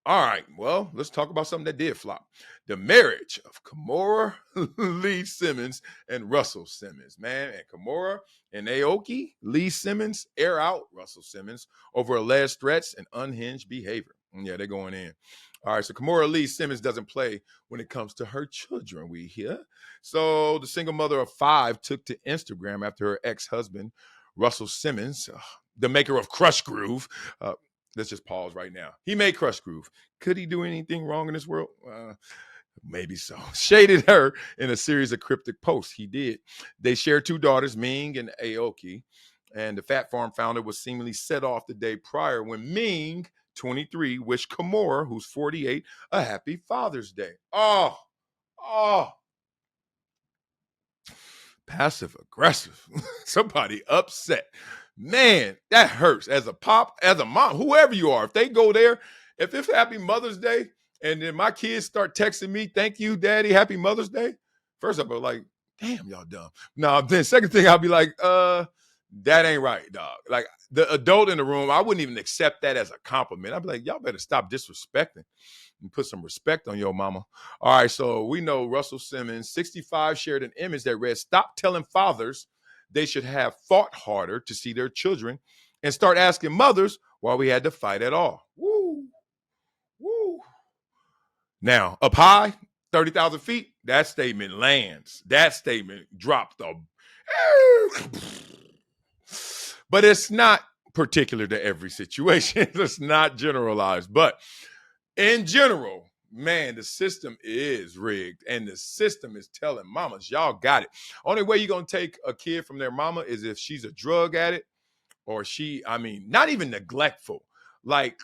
All right, well, let's talk about something that did flop. The marriage of Kimora Lee Simmons and Russell Simmons, man. And Kimora and Aoki Lee Simmons air out Russell Simmons over alleged threats and unhinged behavior. Yeah, they're going in. All right, so Kimora Lee Simmons doesn't play when it comes to her children, we hear. So the single mother of 5 took to Instagram after her ex-husband, Russell Simmons, the maker of Crush Groove, let's just pause right now. He made Crush Groove. Could he do anything wrong in this world? Maybe so. Shaded her in a series of cryptic posts. He did. They share 2 daughters, Ming and Aoki. And the Phat Farm founder was seemingly set off the day prior when Ming, 23, wished Kimora, who's 48, a happy Father's Day. Oh, passive aggressive. Somebody upset. Man, that hurts. As a pop, as a mom, whoever you are, if they go there, if it's Happy Mother's Day, and then my kids start texting me, "Thank you, Daddy, Happy Mother's Day." First up, I'm like, "Damn, y'all dumb." No, then second thing, I'll be like, that ain't right, dog. Like the adult in the room, I wouldn't even accept that as a compliment. I'd be like, y'all better stop disrespecting and put some respect on your mama. All right, so we know Russell Simmons, 65, shared an image that read, "Stop telling fathers they should have fought harder to see their children and start asking mothers why we had to fight at all." Woo, woo. Now, up high, 30,000 feet, that statement lands. That statement dropped the. But it's not particular to every situation. It's not generalized. But in general, man, the system is rigged, and the system is telling mamas, y'all got it. Only way you're going to take a kid from their mama is if she's a drug addict or not even neglectful. Like,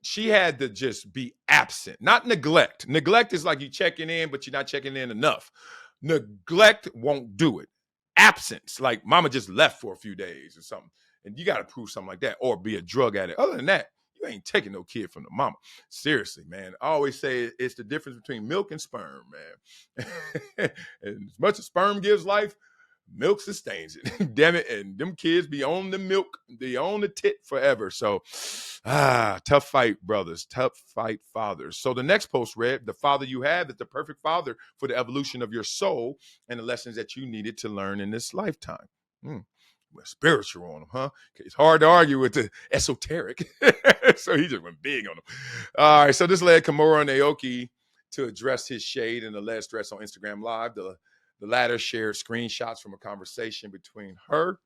she had to just be absent, not neglect. Neglect is like you checking in, but you're not checking in enough. Neglect won't do it. Absence, like mama just left for a few days or something, and you got to prove something like that, or be a drug addict. Other than that, you ain't taking no kid from the mama. Seriously, man. I always say it's the difference between milk and sperm, man. And as much as sperm gives life, milk sustains it. Damn it. And them kids be on the milk, they on the tit forever. So, tough fight, brothers. Tough fight, fathers. So the next post read, "The father you have is the perfect father for the evolution of your soul and the lessons that you needed to learn in this lifetime." Went spiritual on him, huh? It's hard to argue with the esoteric. So he just went big on him. All right. So this led Kimora and Aoki to address his shade and alleged threats on Instagram Live. The latter shared screenshots from a conversation between her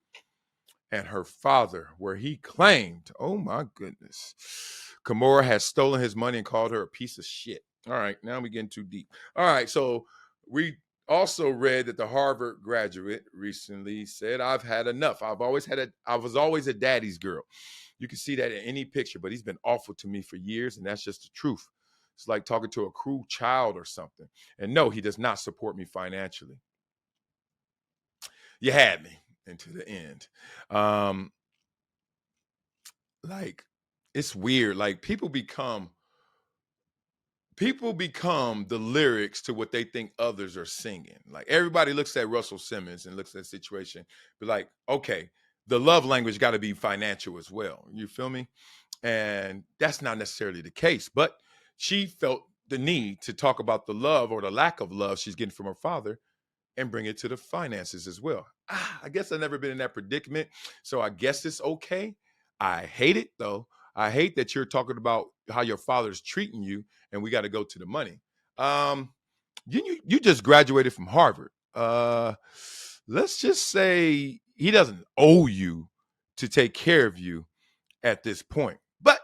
and her father, where he claimed, oh my goodness, Kimora had stolen his money and called her a piece of shit. All right, now we're getting too deep. All right, so we also read that the Harvard graduate recently said, "I've had enough. I was always a daddy's girl." You can see that in any picture, but he's been awful to me for years, and that's just the truth. It's like talking to a cruel child or something. And no, he does not support me financially. You had me into the end. Like, it's weird. Like, people become the lyrics to what they think others are singing. Like, everybody looks at Russell Simmons and looks at the situation, be like, okay, the love language got to be financial as well. You feel me? And that's not necessarily the case, but she felt the need to talk about the love or the lack of love she's getting from her father and bring it to the finances as well. I guess I've never been in that predicament, so I guess it's okay. I hate it though. I hate that you're talking about how your father's treating you, and we got to go to the money. Um, you just graduated from Harvard. Let's just say he doesn't owe you to take care of you at this point. But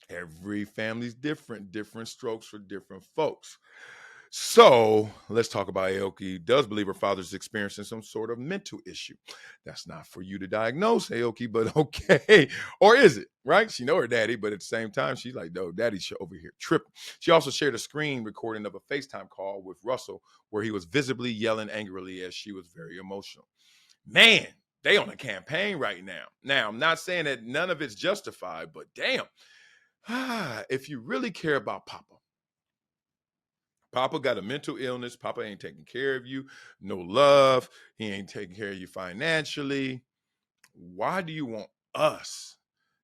every family's different strokes for different folks. So let's talk about Aoki. Does believe her father's experiencing some sort of mental issue. That's not for you to diagnose, Aoki, but okay. Or is it, right? She know her daddy, but at the same time, she's like, no, daddy's over here tripping. She also shared a screen recording of a FaceTime call with Russell where he was visibly yelling angrily as she was very emotional. Man, they on a campaign right now. Now, I'm not saying that none of it's justified, but damn. If you really care about Papa got a mental illness. Papa ain't taking care of you. No love. He ain't taking care of you financially. Why do you want us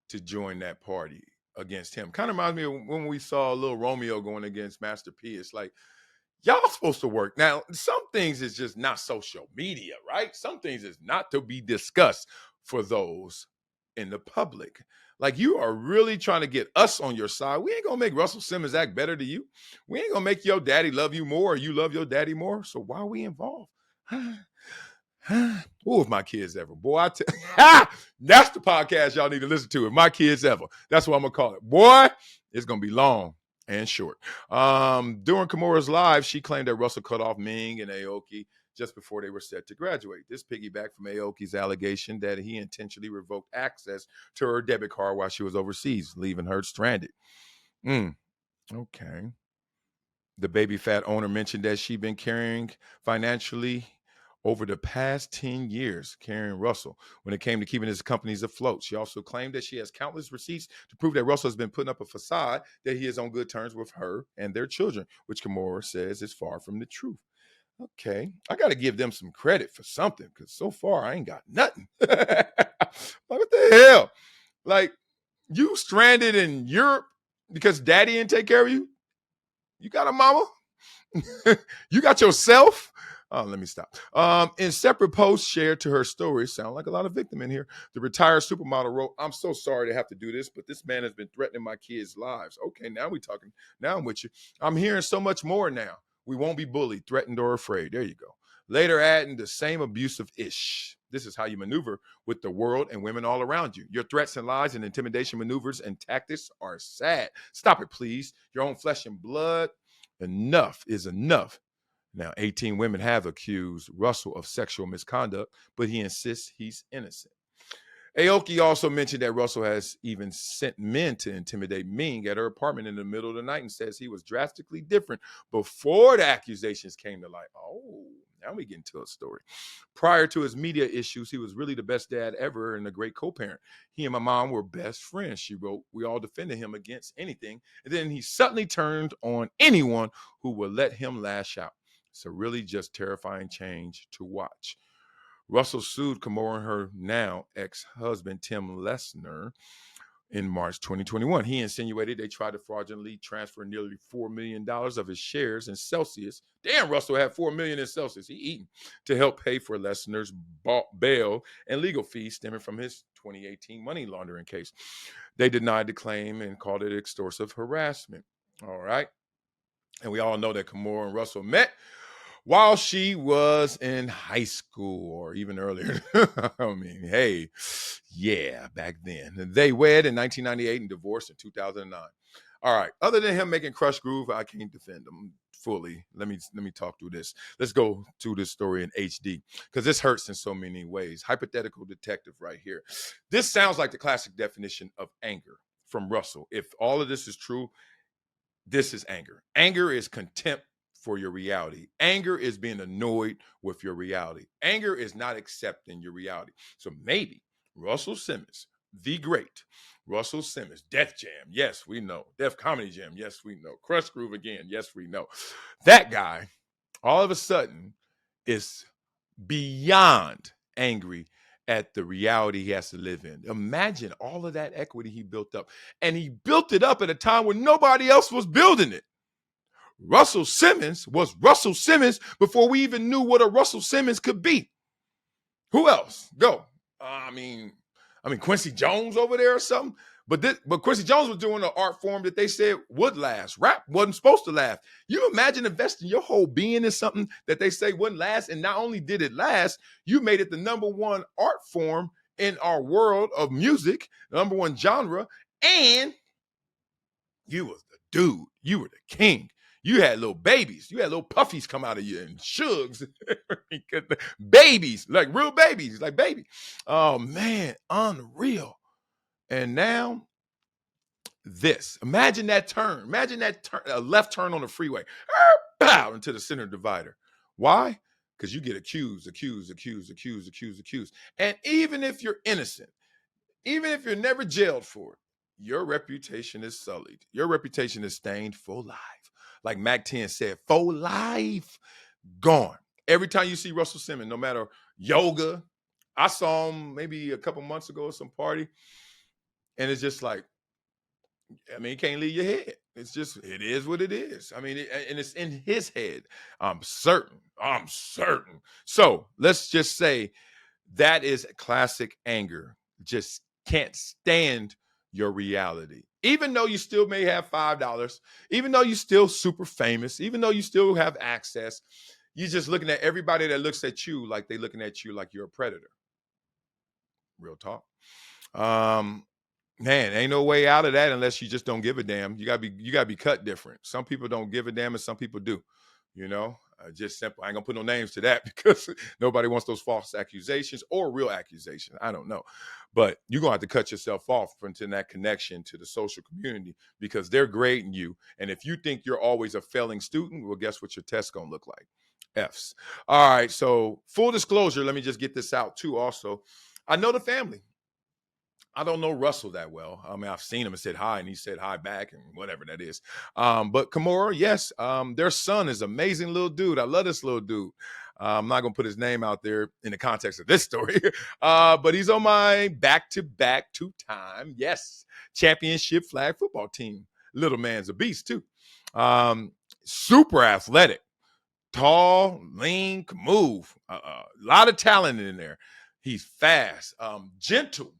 to join that party? against him. Kind of reminds me of when we saw little Romeo going against Master P. It's like, y'all supposed to work. Now, some things is just not social media, right? Some things is not to be discussed for those in the public. Like, you are really trying to get us on your side. We ain't gonna make Russell Simmons act better to you. We ain't gonna make your daddy love you more or you love your daddy more. So why are we involved? Oh, if my kids ever. Boy, that's the podcast y'all need to listen to. If my kids ever. That's what I'm gonna call it. Boy, it's gonna be long and short. During Kimora's live, she claimed that Russell cut off Ming and Aoki just before they were set to graduate. This piggybacked from Aoki's allegation that he intentionally revoked access to her debit card while she was overseas, leaving her stranded. Okay. The baby Phat owner mentioned that she'd been carrying financially over the past 10 years, carrying Russell when it came to keeping his companies afloat. She also claimed that she has countless receipts to prove that Russell has been putting up a facade that he is on good terms with her and their children, which Kimora says is far from the truth. Okay, I got to give them some credit for something because so far I ain't got nothing. What the hell? Like, you stranded in Europe because daddy didn't take care of you? You got a mama? You got yourself? Oh, let me stop. In separate posts shared to her story, sound like a lot of victim in here, the retired supermodel wrote, "I'm so sorry to have to do this, but this man has been threatening my kids' lives." Okay, now we talking. Now I'm with you. I'm hearing so much more now. We won't be bullied, threatened, or afraid. There you go. Later adding the same abusive ish. This is how you maneuver with the world and women all around you. Your threats and lies and intimidation maneuvers and tactics are sad. Stop it, please. Your own flesh and blood. Enough is enough. Now, 18 women have accused Russell of sexual misconduct, but he insists he's innocent. Aoki also mentioned that Russell has even sent men to intimidate Ming at her apartment in the middle of the night and says he was drastically different before the accusations came to light. Oh, now we get into a story. Prior to his media issues, he was really the best dad ever and a great co-parent. He and my mom were best friends, she wrote. We all defended him against anything. And then he suddenly turned on anyone who would let him lash out. It's a really just terrifying change to watch. Russell sued Kimora and her now ex-husband, Tim Lesner, in March 2021. He insinuated they tried to fraudulently transfer nearly $4 million of his shares in Celsius. Damn, Russell had $4 million in Celsius. He eating to help pay for Lesner's bail and legal fees stemming from his 2018 money laundering case. They denied the claim and called it extortive harassment. All right. And we all know that Kimora and Russell met while she was in high school or even earlier. I mean, hey, yeah, back then. They wed in 1998 and divorced in 2009. All right. Other than him making Crush Groove, I can't defend him fully. Let me talk through this. Let's go to this story in HD because this hurts in so many ways. Hypothetical detective right here. This sounds like the classic definition of anger from Russell. If all of this is true, this is anger. Anger is contempt for your reality. Anger is being annoyed with your reality. Anger is not accepting your reality. So maybe Russell Simmons, the great Russell Simmons, Def Jam, yes, we know. Def Comedy Jam, yes, we know. Crush Groove again, yes, we know. That guy, all of a sudden, is beyond angry at the reality he has to live in. Imagine all of that equity he built up. And he built it up at a time when nobody else was building it. Russell Simmons was Russell Simmons before we even knew what a Russell Simmons could be. Who else? Go. I mean, Quincy Jones over there or something. But Quincy Jones was doing an art form that they said would last. Rap wasn't supposed to last. You imagine investing your whole being in something that they say wouldn't last, and not only did it last, you made it the number one art form in our world of music, the number one genre, and you was the dude. You were the king. You had little babies. You had little puffies come out of you and shugs. Babies, like real babies, like baby. Oh, man, unreal. And now this. Imagine that turn. Imagine that turn, a left turn on the freeway. Pow, into the center divider. Why? Because you get accused. And even if you're innocent, even if you're never jailed for it, your reputation is sullied. Your reputation is stained for life. Like Mac 10 said, for life, gone. Every time you see Russell Simmons, no matter yoga, I saw him maybe a couple months ago at some party, and it's just like, I mean, it can't leave your head. It's just, it is what it is. I mean, and it's in his head. I'm certain. I'm certain. So let's just say that is classic anger. Just can't stand your reality. Even though you still may have $5, even though you still super famous, even though you still have access, you're just looking at everybody that looks at you like they looking at you like you're a predator. Real talk. Um, Man, ain't no way out of that unless you just don't give a damn. You gotta be cut different. Some people don't give a damn, and some people do. You know, just simple. I ain't gonna put no names to that because nobody wants those false accusations or real accusations. I don't know, but you're gonna have to cut yourself off from that connection to the social community because they're grading you. And if you think you're always a failing student, well, guess what your test's gonna look like? F's. All right. So full disclosure, let me just get this out too. Also, I know the family. I don't know Russell that well. I mean, I've seen him and said hi, and he said hi back, and whatever that is. But Kimora, yes, their son is an amazing little dude. I love this little dude. I'm not gonna put his name out there in the context of this story, but he's on my back-to-back two-time, yes, championship flag football team. Little man's a beast too. Super athletic, tall, lean, can move. A lot of talent in there. He's fast, gentle.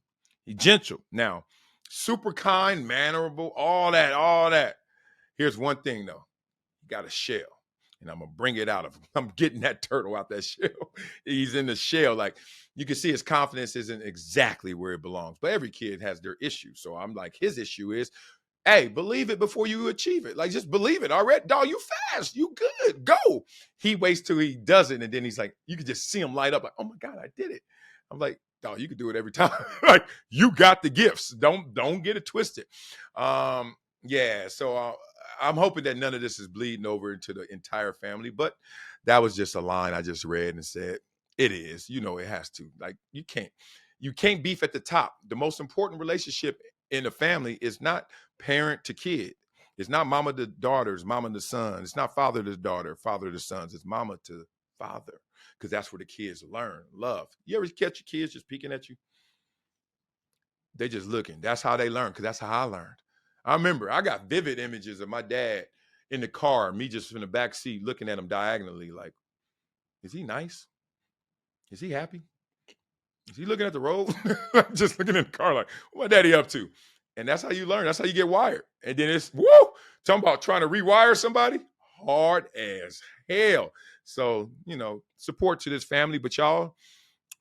He's gentle. Now, super kind, mannerable, all that. Here's one thing though. He got a shell. And I'm gonna bring it out of him. I'm getting that turtle out that shell. He's in the shell. Like you can see his confidence isn't exactly where it belongs. But every kid has their issues. So I'm like, his issue is, hey, believe it before you achieve it. Like, just believe it. All right, dog, you fast. You good. Go. He waits till he does it. And then he's like, you can just see him light up. Like, oh my God, I did it. I'm like, dog, you can do it every time. Like, you got the gifts. Don't get it twisted. Yeah, so I'm hoping that none of this is bleeding over into the entire family. But that was just a line I just read and said, it is. You know, it has to. Like, you can't beef at the top. The most important relationship in a family is not parent to kid. It's not mama to daughters, mama to son. It's not father to daughter, father to sons. It's mama to father, because that's where the kids learn love. You ever catch your kids just peeking at you? They just looking. That's how they learn, because that's how I learned. I remember I got vivid images of my dad in the car, me just in the back seat looking at him diagonally like, is he nice? Is he happy? Is he looking at the road? Just looking in the car like, what my daddy up to? And that's how you learn. That's how you get wired. And then it's, woo, talking about trying to rewire somebody, hard as hell. So, support to this family. But y'all,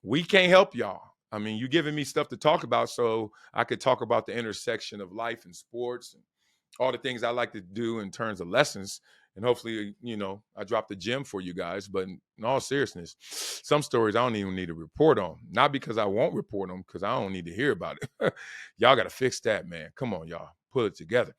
we can't help y'all. I mean, you giving me stuff to talk about so I could talk about the intersection of life and sports and all the things I like to do in terms of lessons. And hopefully, I dropped the gem for you guys. But in all seriousness, some stories I don't even need to report on. Not because I won't report them, because I don't need to hear about it. Y'all got to fix that, man. Come on, y'all. Pull it together.